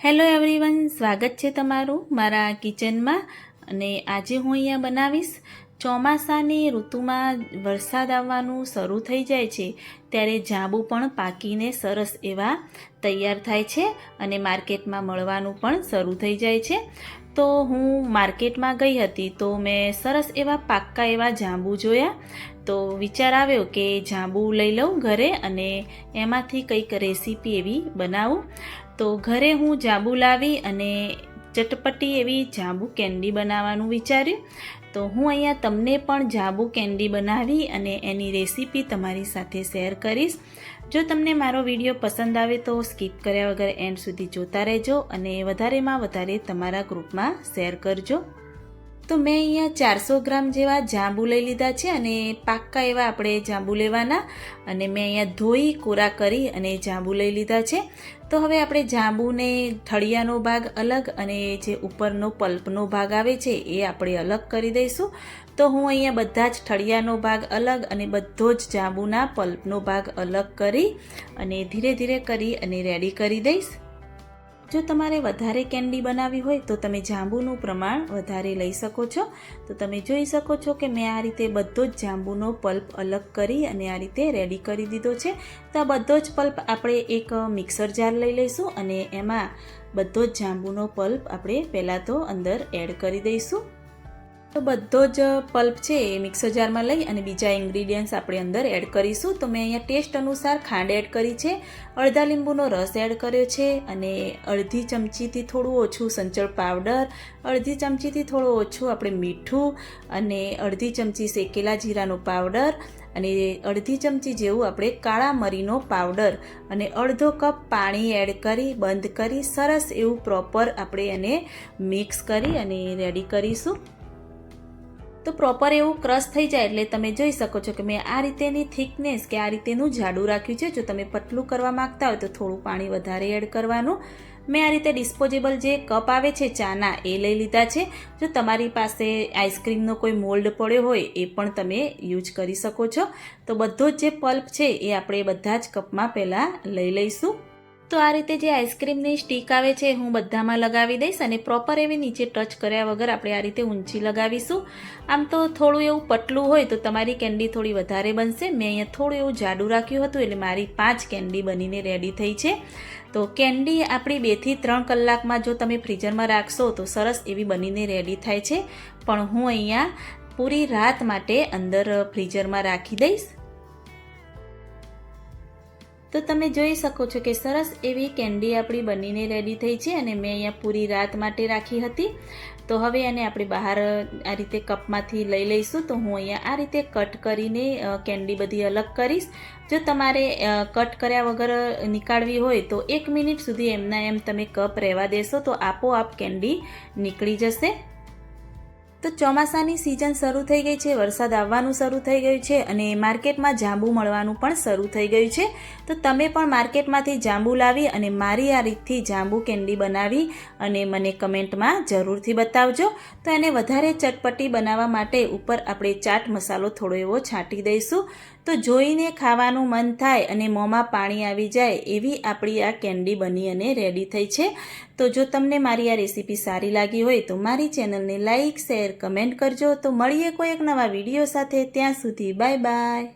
Hello everyone, સ્વાગત છે તમારું મારા કિચનમાં। અને આજે હું અહીંયા બનાવીશ ચોમાસાની ઋતુમાં વરસાદ આવવાનું શરૂ થઈ જાય છે ત્યારે જાંબુ પણ પાકીને સરસ એવા તૈયાર થાય છે અને માર્કેટમાં મળવાનું પણ શરૂ થઈ જાય છે। તો હું માર્કેટમાં ગઈ હતી તો મેં સરસ એવા પાક્કા એવા જાંબુ જોયા। તો વિચાર આવ્યો કે જાંબુ લઈ લઉં ઘરે અને એમાંથી કંઈક રેસીપી એવી બનાવું। તો ઘરે હું જાંબુ લાવી અને ચટપટી એવી જાંબુ કેન્ડી બનાવવાનું વિચાર્યું। તો હું અહીંયા તમને પણ જાંબુ કેન્ડી બનાવી અને એની રેસીપી તમારી સાથે શેર કરીશ। જો તમને મારો વિડીયો પસંદ આવે તો સ્કીપ કર્યા વગર એન્ડ સુધી જોતા રહેજો અને વધારેમાં વધારે તમારા ગ્રુપમાં શેર કરજો। તો મેં અહીંયા 400 ગ્રામ જેવા જાંબુ લઈ લીધા છે અને પાક્કા એવા આપણે જાંબુ લેવાના અને મેં અહીંયા ધોઈ કોરા કરી અને જાંબુ લઈ લીધા છે। તો હવે આપણે જાંબુને ઠળિયાનો ભાગ અલગ અને જે ઉપરનો પલ્પનો ભાગ આવે છે એ આપણે અલગ કરી દઈશું। તો હું અહીંયા બધા જ ઠળિયાનો ભાગ અલગ અને બધો જ જાંબુના પલ્પનો ભાગ અલગ કરી અને ધીરે ધીરે કરી અને રેડી કરી દઈશ। જો તમારે વધારે કેન્ડી બનાવવી હોય તો તમે જાંબુનું પ્રમાણ વધારે લઈ શકો છો। તો તમે જોઈ શકો છો કે મેં આ રીતે બધો જ જાંબુનો પલ્પ અલગ કરી અને આ રીતે રેડી કરી દીધો છે। તો આ બધો જ પલ્પ આપણે એક મિક્સર જાર લઈ લઈશું અને એમાં બધો જ જાંબુનો પલ્પ આપણે પહેલાં તો અંદર એડ કરી દઈશું। તો બધો જ પલ્પ છે એ મિક્સર જારમાં લઈ અને બીજા ઇન્ગ્રીડિયન્ટ્સ આપણે અંદર એડ કરીશું। તો મેં અહીંયા ટેસ્ટ અનુસાર ખાંડ એડ કરી છે, અડધા લીંબુનો રસ એડ કર્યો છે અને અડધી ચમચીથી થોડું ઓછું સંચળ પાવડર, અડધી ચમચીથી થોડું ઓછું આપણે મીઠું અને અડધી ચમચી શેકેલા જીરાનો પાવડર અને અડધી ચમચી જેવું આપણે કાળા મરીનો પાવડર અને અડધો કપ પાણી એડ કરી બંધ કરી સરસ એવું પ્રોપર આપણે એને મિક્સ કરી અને રેડી કરીશું। તો પ્રોપર એવું ક્રશ થઈ જાય એટલે તમે જોઈ શકો છો કે મેં આ રીતેની થિકનેસ કે આ રીતેનું જાડું રાખ્યું છે। જો તમે પતલું કરવા માંગતા હોય તો થોડું પાણી વધારે એડ કરવાનું। મેં આ રીતે ડિસ્પોઝેબલ જે કપ આવે છે ચાના એ લઈ લીધા છે। જો તમારી પાસે આઈસ્ક્રીમનો કોઈ મોલ્ડ પડ્યો હોય એ પણ તમે યુઝ કરી શકો છો। તો બધો જ જે પલ્પ છે એ આપણે બધા જ કપમાં પહેલાં લઈ લઈશું। તો આ રીતે જે આઈસ્ક્રીમની સ્ટીક આવે છે હું બધામાં લગાવી દઈશ અને પ્રોપર એવી નીચે ટચ કર્યા વગર આપણે આ રીતે ઊંચી લગાવીશું। આમ તો થોડું એવું પતલું હોય તો તમારી કેન્ડી થોડી વધારે બનશે। મેં અહીંયા થોડું એવું જાડું રાખ્યું હતું એટલે મારી 5 કેન્ડી બનીને રેડી થઈ છે। તો કેન્ડી આપણી 2 થી 3 કલાકમાં જો તમે ફ્રીઝરમાં રાખશો તો સરસ એવી બનીને રેડી થાય છે, પણ હું અહીંયા પૂરી રાત માટે અંદર ફ્રીઝરમાં રાખી દઈશ। તો તમે જોઈ શકો છો કે સરસ એવી કેન્ડી આપણી બનીને રેડી થઈ છે અને મેં અહીંયા પૂરી રાત માટે રાખી હતી। તો હવે એને આપણે બહાર આ રીતે કપમાંથી લઈ લઈશું। તો હું અહીંયા આ રીતે કટ કરીને કેન્ડી બધી અલગ કરીશ। જો તમારે કટ કર્યા વગર નીકાળવી હોય તો 1 મિનિટ સુધી એમના એમ તમે કપ રહેવા દેશો તો આપોઆપ કેન્ડી નીકળી જશે। તો ચોમાસાની સિઝન શરૂ થઈ ગઈ છે, વરસાદ આવવાનું શરૂ થઈ ગયું છે અને માર્કેટમાં જાંબુ મળવાનું પણ શરૂ થઈ ગયું છે। તો તમે પણ માર્કેટમાંથી જાંબુ લાવી અને મારી આ રીતથી જાંબુ કેન્ડી બનાવી અને મને કમેન્ટમાં જરૂરથી બતાવજો। તો એને વધારે ચટપટી બનાવવા માટે ઉપર આપણે ચાટ મસાલો થોડો એવો છાંટી દઈશું। તો જોઈને ખાવાનું મન થાય અને મોંમાં પાણી આવી જાય એવી આપણી આ કેન્ડી બની અને રેડી થઈ છે। તો જો તમને મારી આ રેસીપી સારી લાગી હોય તો મારી ચેનલને લાઇક, શેર, કમેન્ટ કરજો। તો મળીએ કોઈ એક નવા વિડીયો સાથે, ત્યાં સુધી બાય બાય।